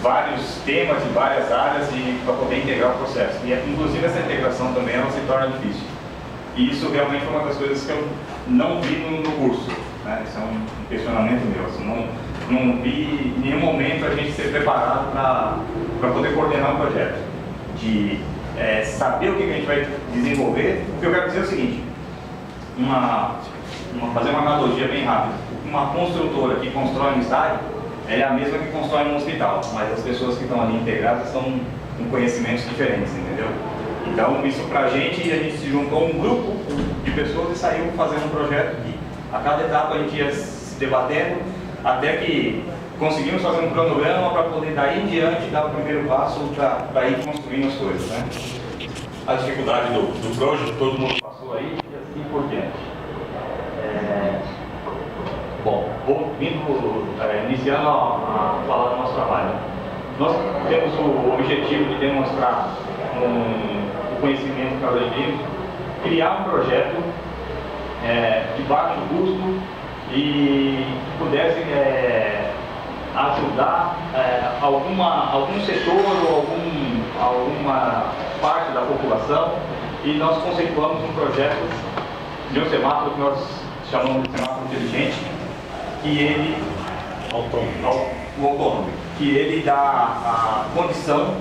vários temas e várias áreas para poder integrar o processo. E inclusive essa integração também ela se torna difícil. E isso realmente foi uma das coisas que eu não vi no curso, né? Isso é um questionamento meu. Assim, não vi em nenhum momento a gente ser preparado para poder coordenar um projeto. De saber o que a gente vai desenvolver. O que eu quero dizer é o seguinte, fazer uma analogia bem rápida. Uma construtora que constrói um estádio, ela é a mesma que constrói um hospital, mas as pessoas que estão ali integradas são com conhecimentos diferentes, entendeu? Então, isso pra gente se juntou um grupo de pessoas e saiu fazendo um projeto que a cada etapa a gente ia se debatendo, até que conseguimos fazer um cronograma para poder daí em diante dar o primeiro passo para ir construindo as coisas, né? A dificuldade do projeto, todo mundo passou aí e assim por diante. Bom, iniciando a falar do nosso trabalho. Nós temos o objetivo de demonstrar o conhecimento que nós adquirimos, criar um projeto de baixo custo e que pudesse ajudar algum setor ou alguma parte da população, e nós conceituamos um projeto de um semáforo que nós chamamos de semáforo inteligente, que ele autônomo, que ele dá a condição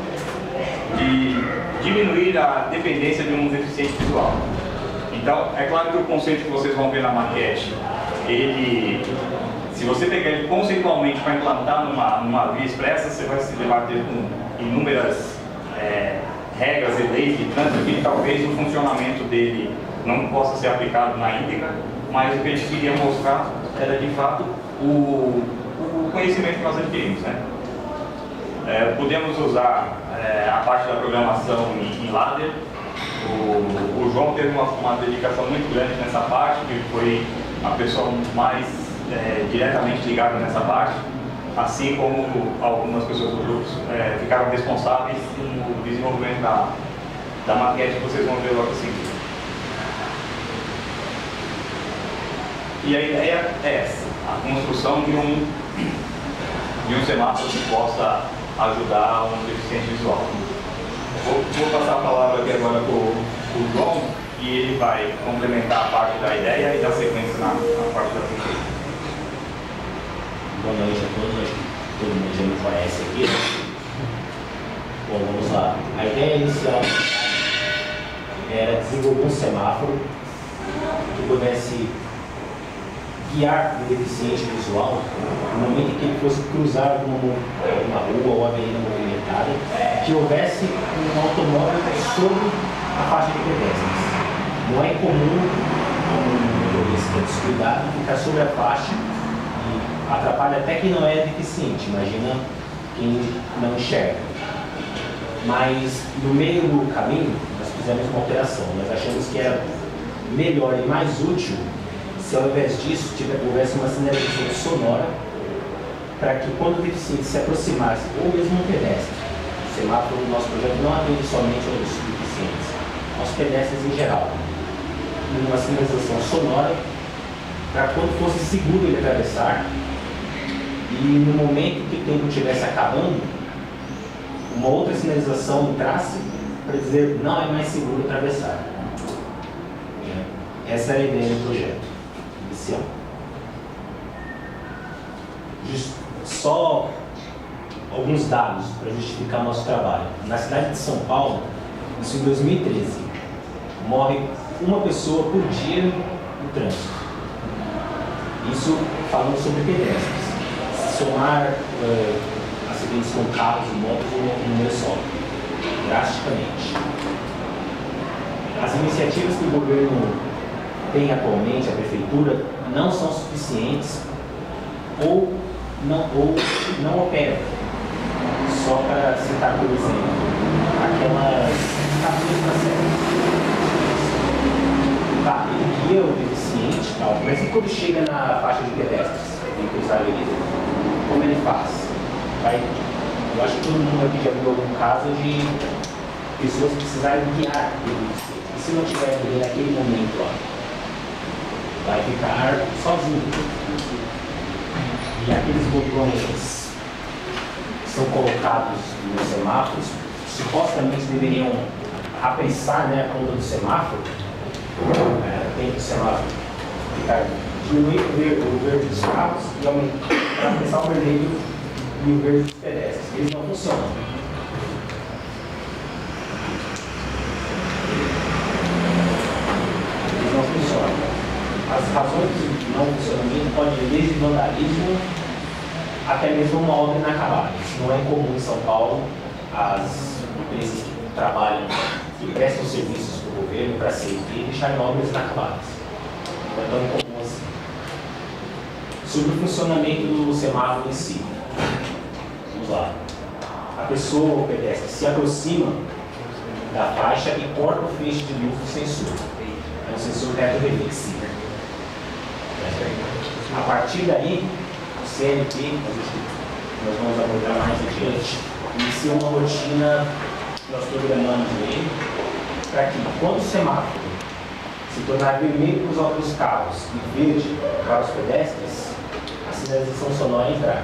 de diminuir a dependência de um deficiente visual. Então, é claro que o conceito que vocês vão ver na maquete, se você pegar ele conceitualmente para implantar numa via expressa, você vai se debater com inúmeras regras e leis de trânsito que talvez o funcionamento dele não possa ser aplicado na íntegra, mas o que a gente queria mostrar era de fato o conhecimento que nós adquirimos, né? Podemos usar a parte da programação em ladder. O João teve uma dedicação muito grande nessa parte, que foi a pessoa mais diretamente ligada nessa parte, assim como algumas pessoas do grupo ficaram responsáveis no desenvolvimento da maquete que vocês vão ver logo assim. E a ideia é essa, a construção de um semáforo que possa ajudar um deficiente visual. Vou passar a palavra aqui agora para o João, e ele vai complementar a parte da ideia e dar sequência na parte da pesquisa. Boa noite a todos, acho que todo mundo já me conhece aqui. Bom, vamos lá. A ideia inicial era desenvolver um semáforo que pudesse guiar o deficiente visual no momento em que ele fosse cruzar uma rua ou avenida movimentada, que houvesse um automóvel sobre a faixa de pedestres. Não é comum um motorista descuidado ficar sobre a faixa e atrapalha até quem não é deficiente, imagina quem não enxerga. Mas no meio do caminho nós fizemos uma alteração, nós achamos que era melhor e mais útil se ao invés disso houvesse uma sinalização sonora para que quando o deficiente se aproximasse, ou mesmo um pedestre, o semáforo do nosso projeto não atende somente aos deficientes, aos pedestres em geral, uma sinalização sonora para quando fosse seguro ele atravessar, e no momento que o tempo estivesse acabando, uma outra sinalização entrasse para dizer não é mais seguro atravessar. Essa era a ideia do projeto inicial. Só alguns dados para justificar nosso trabalho. Na cidade de São Paulo, isso em 2013, morre uma pessoa por dia no trânsito. Isso falando sobre pedestres. Se somar acidentes com carros e motos, o número sobe drasticamente. As iniciativas que o governo tem atualmente, a prefeitura, não são suficientes ou não operam. Só para citar por exemplo, aquelas capinhas da Tá, ele guia o deficiente, tal, mas e quando chega na faixa de pedestres, em cruzar a avenida, como ele faz? Eu acho que todo mundo aqui já viu algum caso de pessoas que precisaram guiar o deficiente. E se não tiver ninguém naquele momento lá? Vai ficar sozinho. E aqueles botões que são colocados colocados nos semáforos supostamente deveriam apressar, né, a conta do semáforo, tem o semáforo ficar diminuir o verde dos carros e aumentar para apressar o vermelho e o verde dos pedestres. Eles não funcionam. Eles não funcionam. As razões de não funcionamento podem ir desde vandalismo até mesmo uma obra inacabada. Isso não é incomum em São Paulo. As empresas que trabalham, que prestam serviços para o governo, para a CET, deixarem obras inacabadas. Não é tão incomum assim. Sobre o funcionamento do semáforo em si. Vamos lá. A pessoa, o pedestre, se aproxima da faixa e corta o feixe de luz do sensor. É um sensor retroreflexivo. A partir daí, o CLP, nós vamos abordar mais adiante, inicia uma rotina que nós programamos nele para que, quando o semáforo se tornar vermelho para os carros e verde para os pedestres, a sinalização sonora entrar.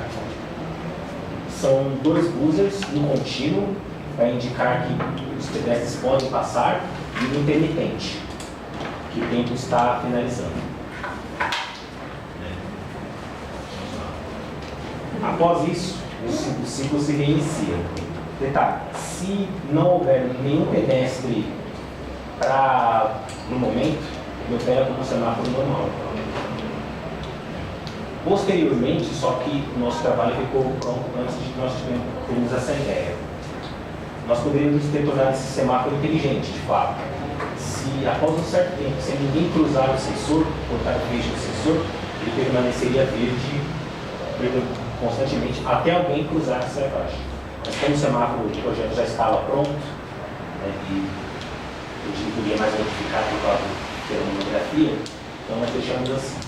São 2 buzzers no contínuo para indicar que os pedestres podem passar e o intermitente, que o tempo está finalizando. Após isso, o ciclo se reinicia. Detalhe, se não houver nenhum pedestre no momento, ele opera como semáforo normal. Posteriormente, só que o nosso trabalho ficou pronto antes de nós termos essa ideia. Nós poderíamos ter tornado esse semáforo inteligente, de fato. Se após um certo tempo, sem ninguém cruzar o sensor, cortar o feixe do sensor, ele permaneceria verde constantemente até alguém cruzar essa faixa. Mas como o semáforo do projeto já estava pronto, né, e a gente não podia mais modificar por causa da monografia, então nós deixamos assim.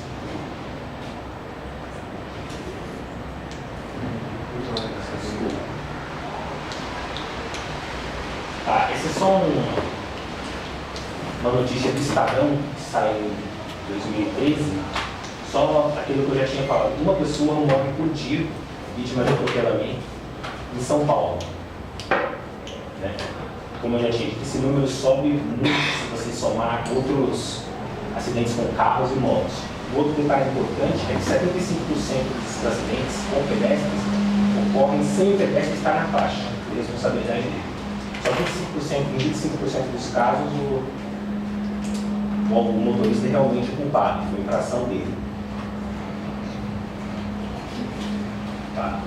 Essa é só uma notícia do Estadão que saiu em 2013. Só aquilo que eu já tinha falado. Uma pessoa morre por dia, vítima de atropelamento, em São Paulo. Né? Como eu já tinha dito, esse número sobe muito se você somar outros acidentes com carros e motos. O outro detalhe importante é que 75% desses acidentes com pedestres ocorrem sem o pedestre estar na faixa, de responsabilidade dele. Só que em 25% dos casos o motorista é realmente culpado, foi infração dele. Tá.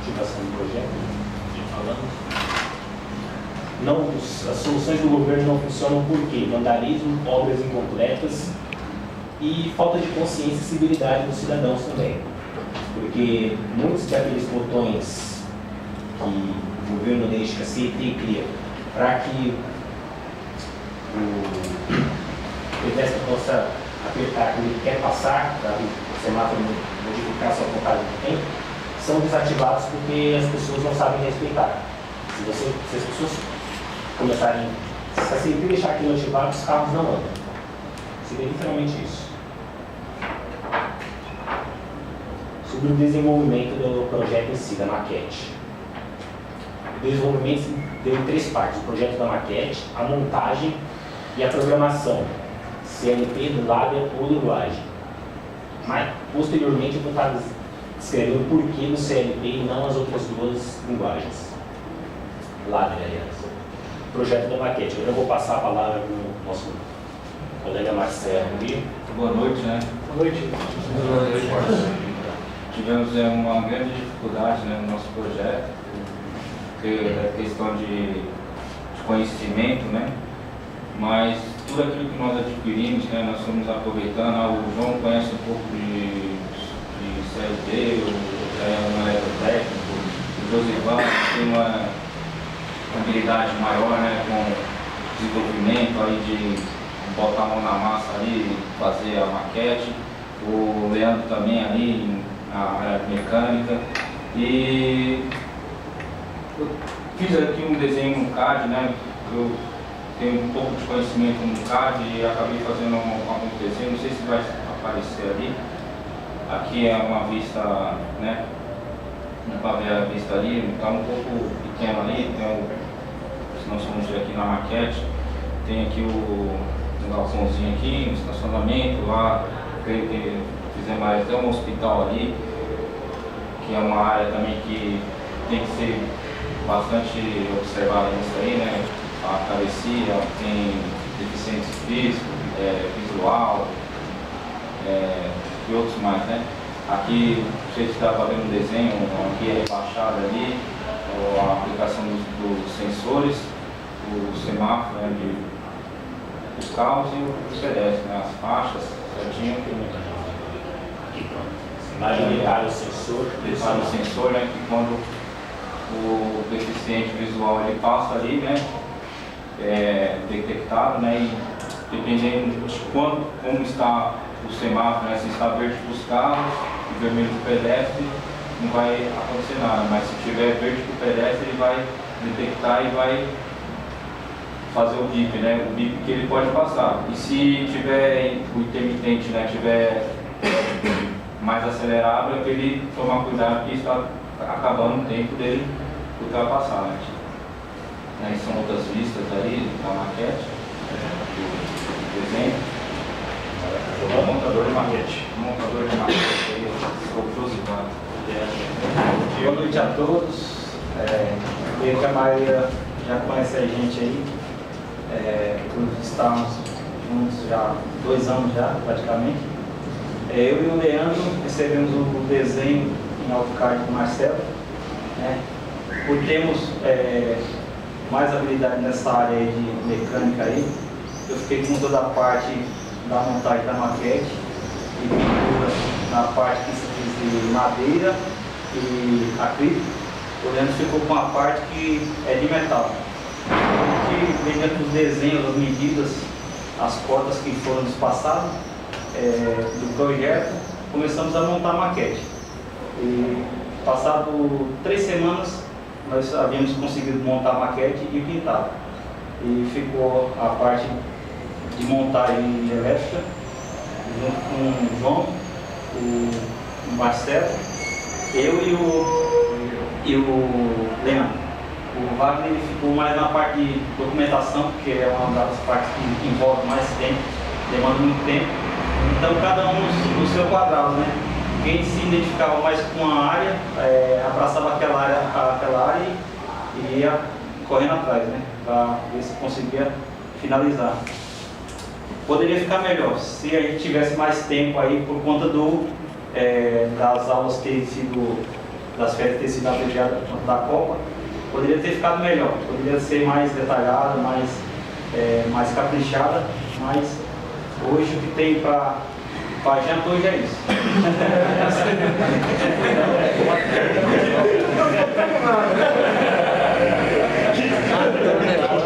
Ativação do projeto, já falamos. As soluções do governo não funcionam por quê? Vandalismo, obras incompletas e falta de consciência e civilidade dos cidadãos também. Porque muitos daqueles botões que o governo deixa, que a CET cria, para que o pedestre possa apertar quando ele quer passar, para o semáforo modificar sua contagem de tempo, são desativados porque as pessoas não sabem respeitar. Se as pessoas começarem, se a CET deixar aquilo ativado, os carros não andam. Seria literalmente isso. Sobre o desenvolvimento do projeto em si, da maquete. O desenvolvimento deu em 3 partes: o projeto da maquete, a montagem e a programação, CLP, ladder ou linguagem. Mas, posteriormente, eu vou estar descrevendo o porquê do CLP e não as outras 2 linguagens. Ladder, aliás. Projeto da maquete. Eu vou passar a palavra para o nosso colega Marcelo. Boa noite, né? Boa noite. Boa noite. Tivemos uma grande dificuldade, né, no nosso projeto, porque é questão de conhecimento, né? Mas tudo aquilo que nós adquirimos, né, nós estamos aproveitando. O João conhece um pouco de CLT, o eletrotécnico, o Josivan tem uma habilidade maior, né, com desenvolvimento aí de botar a mão na massa ali, fazer a maquete. O Leandro também ali na mecânica. E eu fiz aqui um desenho no CAD, né? Eu tenho um pouco de conhecimento no CAD e acabei fazendo algum desenho, não sei se vai aparecer ali. Aqui é uma vista, né, Dá para ver a vista ali, está um pouco pequeno ali, se nós formos ver aqui na maquete, tem aqui um galpãozinho aqui, um estacionamento lá, creio que fizemos até um hospital ali, que é uma área também que tem que ser bastante observada nisso aí, né? A travessia tem deficientes físicos, visual e outros mais, né? Aqui, você está fazendo um desenho, aqui é rebaixado ali, a aplicação dos sensores, o semáforo, né, os carros e o pedestre, né, as faixas, certinho. Imagem para o sensor. Para o sensor, né, que quando o deficiente visual ele passa ali, né, é detectado, né, e dependendo de como está o semáforo, né, se está verde para os carros e vermelho para o pedestre, não vai acontecer nada, mas se tiver verde para o pedestre, ele vai detectar e vai fazer o bip, né, o bip que ele pode passar. E se tiver o intermitente, né, tiver mais acelerado, é para ele tomar cuidado que está acabando o tempo dele ultrapassar, né. Aí são outras vistas aí da maquete, do desenho. Montador de maquete. Montador de maquete aí, Josivado. Boa noite a todos. Creio que a maioria já conhece a gente aí. Estamos juntos já há 2 anos já, praticamente. Eu e o Leandro recebemos o desenho em AutoCAD do Marcelo. Né? Por termos mais habilidade nessa área aí de mecânica aí, eu fiquei com toda a parte da montagem da maquete e pintura na parte que se diz de madeira e acrílico. O Leandro ficou com a parte que é de metal. Que mediante os desenhos, as medidas, as cotas que foram nos passadas do projeto, começamos a montar a maquete. E passado 3 semanas nós havíamos conseguido montar a maquete e pintar. E ficou a parte de montagem elétrica, junto com o João, o Marcelo, eu e o Leandro. O Wagner ele ficou mais na parte de documentação, porque é uma das partes que envolve mais tempo, demanda muito tempo. Então cada um no seu quadrado, né? Quem se identificava mais com a área, abraçava aquela área e ia correndo atrás, né? Para ver se conseguia finalizar. Poderia ficar melhor se a gente tivesse mais tempo aí por conta das aulas das férias ter sido abreviadas por conta da Copa. Poderia ter ficado melhor, poderia ser mais detalhada, mais caprichada, mas hoje o que tem para janta hoje é isso.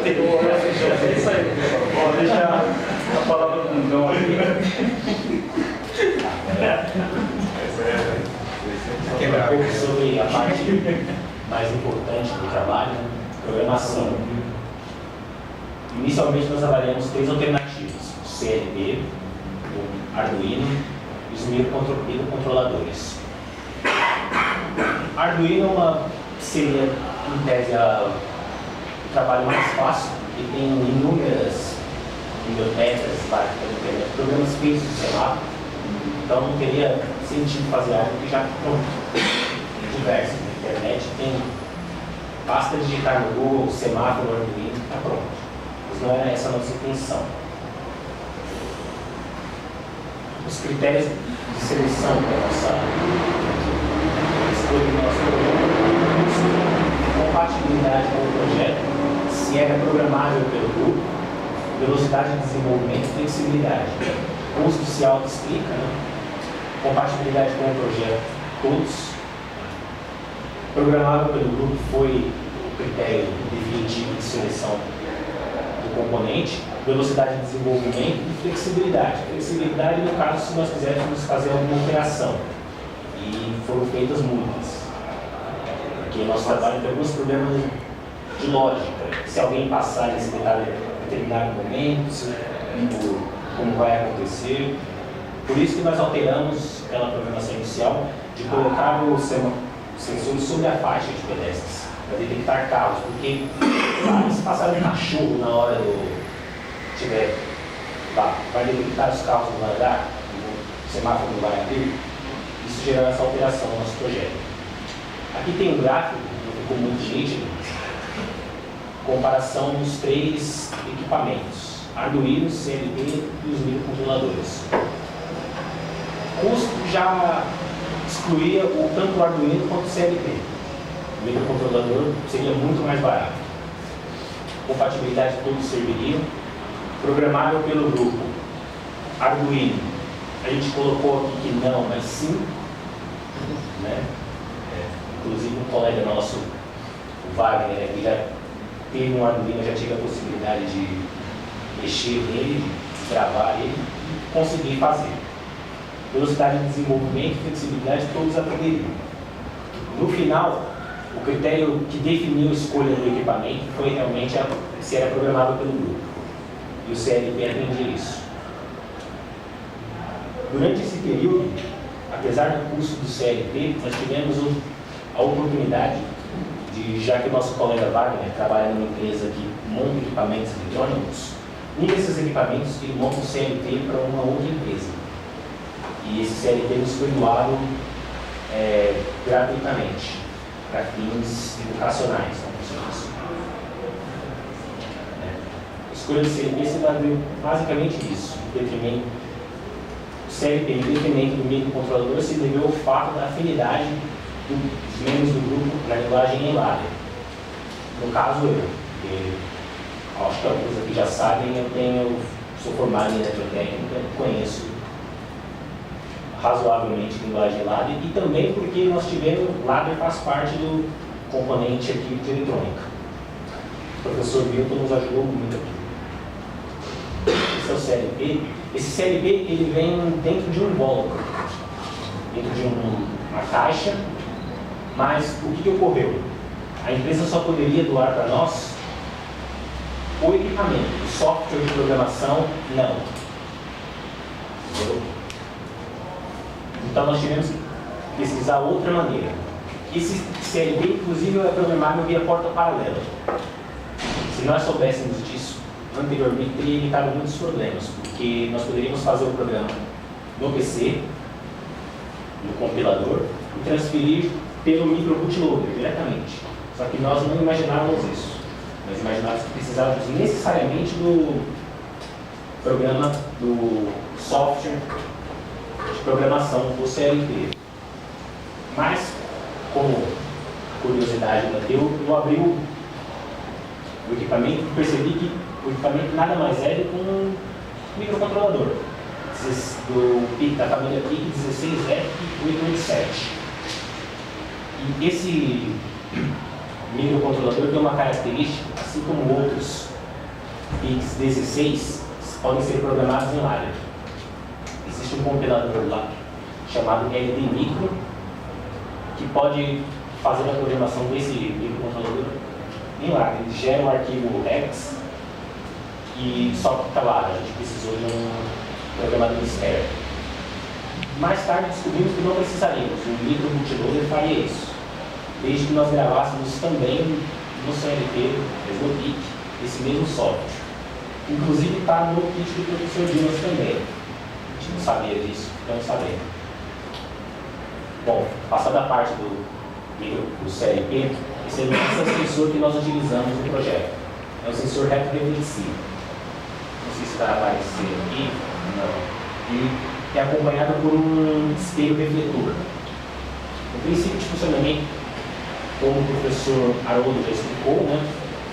É isso aí, pessoal. Vou deixar a palavra com o João aqui. Um pouco sobre a parte mais importante do trabalho, programação. Inicialmente nós avaliamos 3 alternativas: o CLB, o Arduino e os microcontroladores. Arduino seria, em tese, o trabalho mais fácil, e tem inúmeras bibliotecas, programas feitos do semáforo, então não teria sentido fazer algo que já pronto. Tem diversos, na internet basta digitar no Google semáforo Arduino e está pronto. Mas não era essa a nossa intenção. Os critérios de seleção da nossa escolha do nosso projeto: compatibilidade com o projeto, se era programável pelo grupo, velocidade de desenvolvimento e flexibilidade. Custo se auto-explica, né? Compatibilidade com o projeto, todos. Programável pelo grupo foi o critério definitivo de seleção do componente, velocidade de desenvolvimento e flexibilidade. Flexibilidade no caso se nós quiséssemos fazer alguma operação, e foram feitas muitas, porque nosso trabalho tem alguns problemas de lógica. Se alguém passar nesse determinado momento, como vai acontecer. Por isso que nós alteramos aquela programação inicial de colocar o sensores sobre a faixa de pedestres para detectar carros, porque se passar um cachorro na hora do tiver lá, vai detectar os carros no radar, o semáforo não vai abrir, isso gerará essa alteração no nosso projeto. Aqui tem um gráfico, não ficou muito nítido, comparação dos 3 equipamentos, Arduino, CLP e os microcontroladores. O custo já excluía tanto o Arduino quanto o CLP. O microcontrolador seria muito mais barato. Compatibilidade todos serviriam. Programável pelo grupo. Arduino, a gente colocou aqui que não, mas sim. Né? Inclusive um colega nosso, o Wagner, que já teve um Arduino, já tive a possibilidade de mexer nele, de gravar ele e conseguir fazer. Velocidade de desenvolvimento e flexibilidade, todos atenderiam. No final, o critério que definiu a escolha do equipamento foi realmente se era programável pelo grupo. E o CLP atendia isso. Durante esse período, apesar do custo do CLP, nós tivemos a oportunidade de, já que o nosso colega Wagner trabalha numa empresa que monta equipamentos eletrônicos, um desses equipamentos ele monta um CLP para uma outra empresa. E esse CLP nos foi doado gratuitamente, para fins educacionais, como se diz. A escolha do CLP se baseou basicamente nisso, o CLP, em detrimento do microcontrolador, se deveu ao fato da afinidade dos membros do grupo na linguagem em ladder. No caso, acho que alguns aqui já sabem, sou formado em eletrotécnica, conheço razoavelmente linguagem ladder e também porque nós tivemos, ladder faz parte do componente aqui de eletrônica. O professor Milton nos ajudou muito aqui. Esse é o CLP. Esse CLP ele vem dentro de um invólucro, dentro de uma caixa, mas o que ocorreu? A empresa só poderia doar para nós o equipamento, o software de programação, não. Entendeu? Então nós tivemos que pesquisar outra maneira. Esse CLP, inclusive, é programável via porta paralela. Se nós soubéssemos disso anteriormente, teria evitado muitos problemas, porque nós poderíamos fazer o programa no PC, no compilador, e transferir pelo micro bootloader diretamente. Só que nós não imaginávamos isso. Nós imaginávamos que precisávamos necessariamente do programa, do software de programação do CLP. Mas, como curiosidade bateu, eu abri o equipamento e percebi que o equipamento nada mais é do que um microcontrolador do PIC, da família PIC 16F887. E esse microcontrolador tem uma característica, assim como outros PICs 16 podem ser programados em ladder. Existe um compilador lá chamado LD Micro que pode fazer a programação desse microcontrolador em ladder. Ele gera um arquivo X e só que está lá, a gente precisou de um programador externo. Mais tarde descobrimos que não precisaríamos, o micro bootloader faria isso, desde que nós gravássemos também no CLP, no PIC, esse mesmo software. Inclusive está no kit do professor Dimas também. A gente não sabia disso, estamos sabendo. Bom, passada a parte do CLP, esse é o sensor que nós utilizamos no projeto. É o sensor retroreflexivo. Não sei se vai aparecer aqui, não. Ele é acompanhado por um espelho refletor. O princípio de funcionamento, como o professor Haroldo já explicou, né?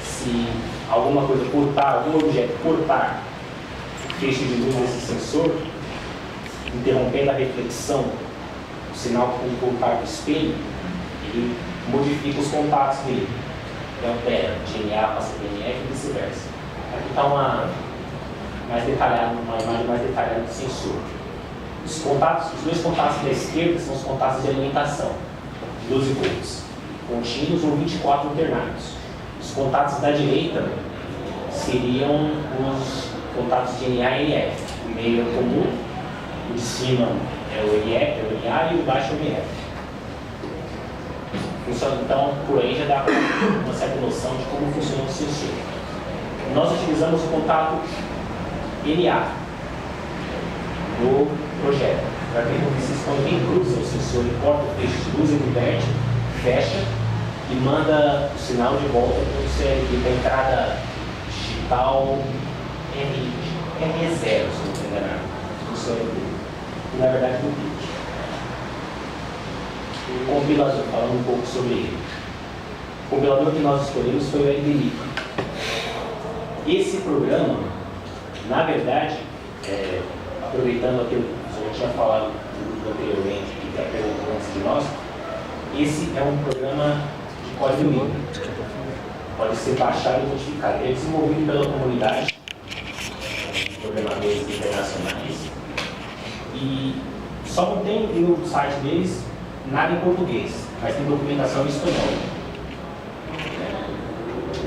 Se alguma coisa cortar, algum objeto cortar o feixe de luz desse sensor, interrompendo a reflexão, o sinal com o contato do espelho, ele modifica os contatos dele. Ele altera GNA passa PNF e vice-versa. Aqui está uma imagem mais detalhada do sensor. Os dois contatos da esquerda são os contatos de alimentação, de 12 volts, contínuos ou 24 alternados. Os contatos da direita seriam os contatos de NA e NF. O meio é comum, o de cima é o NF, é o NA, e o baixo é o NF. Funciona, então, por aí já dá uma certa noção de como funciona o sensor. Nós utilizamos o contato NA do projeto. Para que vocês, quando alguém cruza o sensor, ele corta o feixe de luz, ele inverte, fecha e manda o sinal de volta para o CLP, para a entrada digital RE0, se não me engano, do CLP. E na verdade do PIC. O compilador, falando um pouco sobre ele. O compilador que nós escolhemos foi o LDMIC. Esse programa, na verdade, aproveitando aquilo que eu tinha falado anteriormente, que apresentou antes de nós, esse é um programa de código livre. Pode ser baixado e modificado. Ele é desenvolvido pela comunidade, programadores internacionais, e só não tem no site deles nada em português, mas tem documentação em espanhol.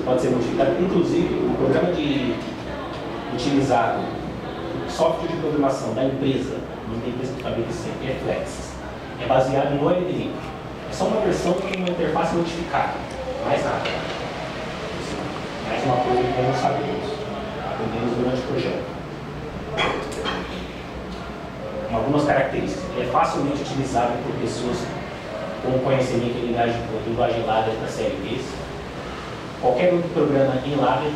Pode ser modificado. Inclusive, o programa utilizado, o software de programação da empresa, uma empresa que fabrica esse Flex, é baseado no LDMIC. É só uma versão que tem uma interface modificada, mais nada. Mais uma coisa que nós não sabemos, aprendemos durante o projeto. Algumas características. Ele é facilmente utilizável por pessoas com conhecimento em linguagem Ladder para CLPs. Qualquer outro programa em Ladder,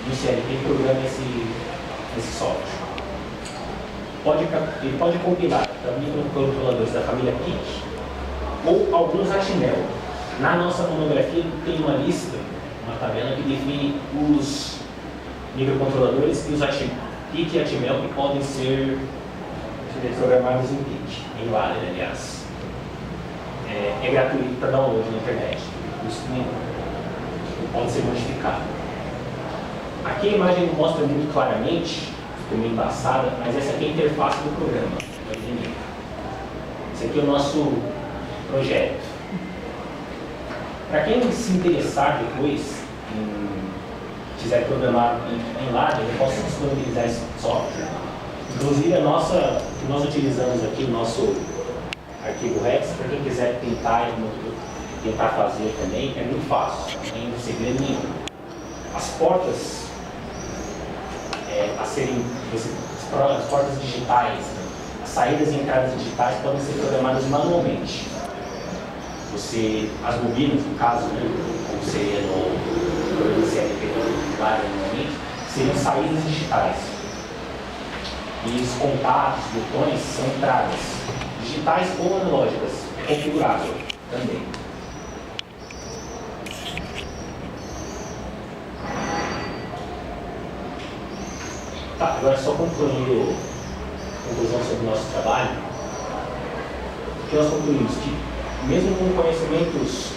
no CLP, programa esse software. Ele pode compilar para microcontroladores da família PIC ou alguns HTML. Na nossa monografia tem uma lista, uma tabela que define os microcontroladores e os PIC e HTML que podem ser programados em PIC, em Ladder, aliás. É gratuito para download na internet. Isso pode ser modificado. Aqui a imagem não mostra muito claramente, ficou meio embaçada, mas essa aqui é a interface do programa. Esse aqui é o nosso projeto. Para quem se interessar depois, quiser programar em Ladder, eu posso disponibilizar esse software. Inclusive, o que nós utilizamos aqui, o nosso arquivo Rex, para quem quiser tentar fazer também, é muito fácil, não tem segredo nenhum. As portas as portas digitais, as saídas e entradas digitais podem ser programadas manualmente. As bobinas, no caso, como seria no programa CLP normalmente, seriam saídas digitais. E os contatos, botões, são entradas digitais ou analógicas, configurável também. Tá, agora só concluindo a conclusão sobre o nosso trabalho, que nós concluímos que, mesmo com conhecimentos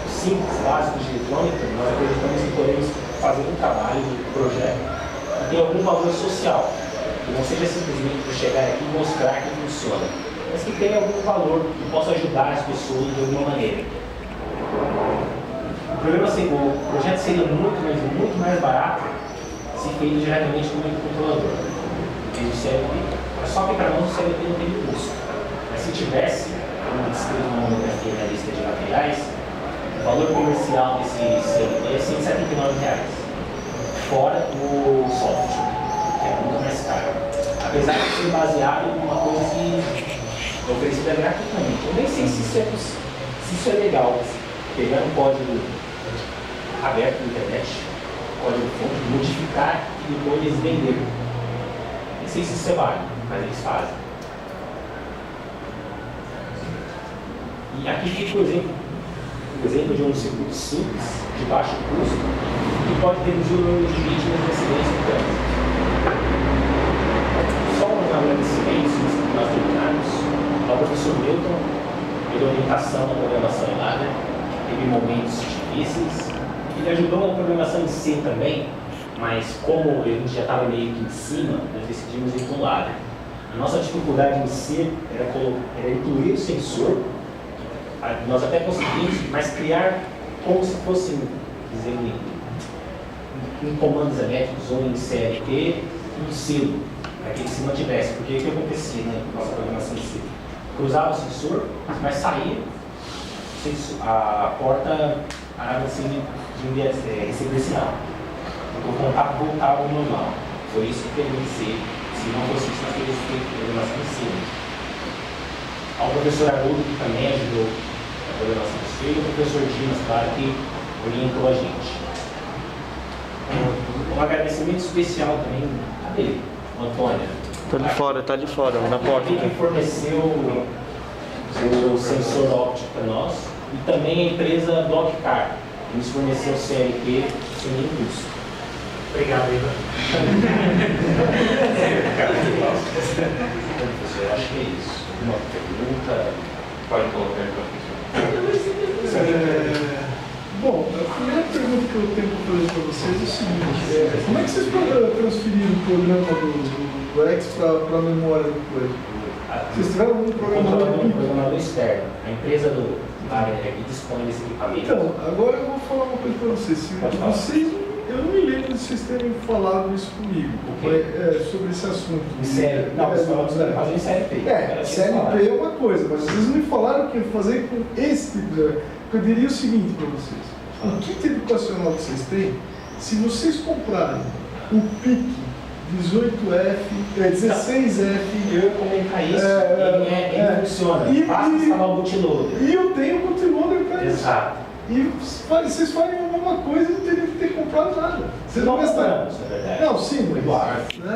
simples, básicos de eletrônica, nós acreditamos que podemos fazer um trabalho de projeto que tenha algum valor social, que não seja simplesmente para chegar aqui e mostrar que funciona, mas que tenha algum valor, que possa ajudar as pessoas de alguma maneira. O projeto seria muito mais barato se feito diretamente com o microcontrolador. É só que para nós o CLP não tem custo. Mas se tivesse, como descrito na monografia na lista de materiais, o valor comercial desse CLP é R$179, fora o software, que é muito mais caro. Apesar de ser baseado em uma coisa que é oferecida gratuitamente. Eu nem sei se isso é legal, pegar um código aberto na internet, código-fonte, modificar e depois eles venderam. Não sei se isso é válido, mas eles fazem. E aqui fica o exemplo de um circuito simples, de baixo custo, que pode reduzir o número de vítimas de acidentes no trânsito. Só um agradecimento, que nós terminamos, ao professor Milton, pela orientação na programação em Ladder, teve momentos difíceis. Ele ajudou na programação em C também, mas como a gente já estava meio que em cima, nós decidimos ir com o Ladder. A nossa dificuldade em C era incluir o sensor, nós até conseguimos, mas criar como se fosse, dizer, em comandos elétricos ou em CLT, um selo, para que ele se mantivesse. Porque o que acontecia na nossa programação em C? Cruzava o sensor, mas saía, a porta assim, de receber sinal. Então, o contato voltava ao normal. Foi isso que eu pensei. Se não fosse isso, nós teríamos feito programação em cima. Ao professor Haroldo, que também ajudou a programação do filho, e o professor Dimas, claro, que orientou a gente. Um agradecimento especial também a ele, o Antônio. Tá de fora, na porta. Ele que forneceu o sensor óptico para nós e também a empresa Blockcar, que nos forneceu o CLP sem nenhum custo. Obrigado, Ivan. Professor, acho que é isso. Uma pergunta? Pode colocar aí, professor. Bom, a primeira pergunta que eu tenho para fazer para vocês é o seguinte: como é que vocês transferiram o programa do X para a memória do coisa? Vocês tiveram um programador externo. A empresa do que dispõe desse equipamento. Então, agora eu vou falar uma coisa para vocês. Eu não me lembro de vocês terem falado isso comigo, sobre esse assunto. Sério? Não, você falou que você fazer em CLP. CLP é uma coisa, mas vocês não me falaram que ia fazer com esse tipo de... Eu diria o seguinte para vocês: o kit educacional que vocês têm, se vocês comprarem o PIC 18F, 16F. Eu ia comentar isso, ele funciona. Basta instalar o bootloader. E eu tenho o bootloader para isso. Exato. E vocês fariam a mesma coisa e não teriam que ter comprado nada. Vocês não gastaram. Não, sim, mas.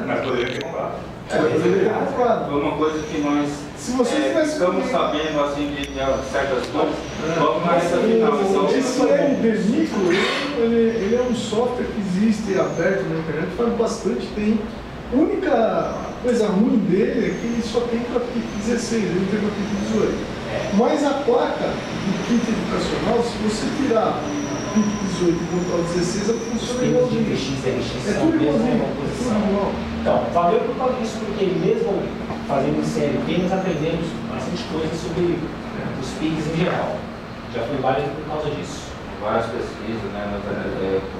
Mas poderia ter comprado. Poderia ter comprado. Foi uma coisa que nós Se vocês tivessem estamos sabendo assim, de certas coisas, logo na reta final. Então, esse LDMicro, ele é um software que existe aberto na internet faz bastante tempo. A única coisa ruim dele é que ele só tem para PIC 16, ele não tem para PIC 18. Mas a placa do kit educacional, se você tirar PIC 18 e botar o 16, ela funciona igualzinho. É tudo igualzinho. Então, valeu por causa disso, porque mesmo fazendo CLP, nós aprendemos bastante coisa sobre os PICs em geral. Já foi válido por causa disso. várias pesquisas, né?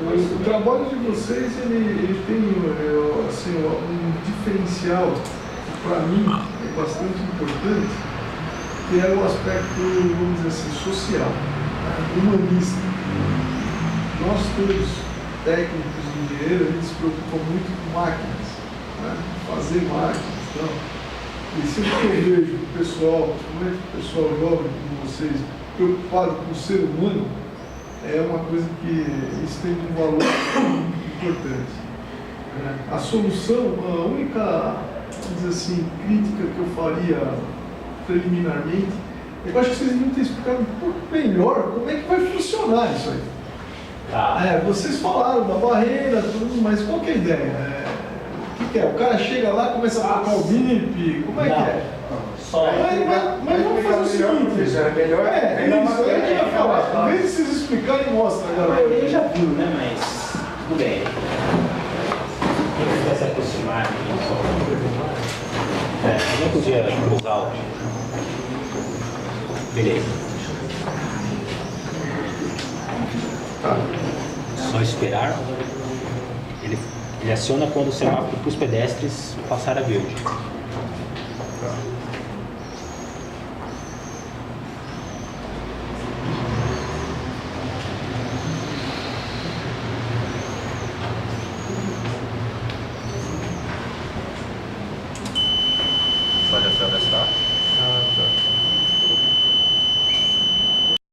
O trabalho de vocês ele tem assim, um diferencial que para mim é bastante importante, que é o aspecto, vamos dizer assim, social, humanista. Nós todos, técnicos, engenheiros, a gente se preocupa muito com máquinas, né? Fazer máquinas. Então, e sempre que eu vejo o pessoal, principalmente o pessoal jovem como vocês, preocupado com o ser humano, é uma coisa que isso tem um valor importante. A solução, a única, vamos dizer assim, crítica que eu faria preliminarmente, é que eu acho que vocês deviam ter explicado um pouco melhor como é que vai funcionar isso aí. Vocês falaram da barreira, tudo, mas qual que é a ideia? O que é? O cara chega lá, começa a tocar o bip, como é que é? Mas vamos fazer o seguinte, isso aí a gente vai falar. Em vez de vocês explicarem, mostra, galera. Ele já viu, né? Mas tudo bem. Quem quiser se aproximar aqui, eu não podia usar o. Beleza. Só esperar. Ele aciona quando o semáforo para os pedestres passar a verde.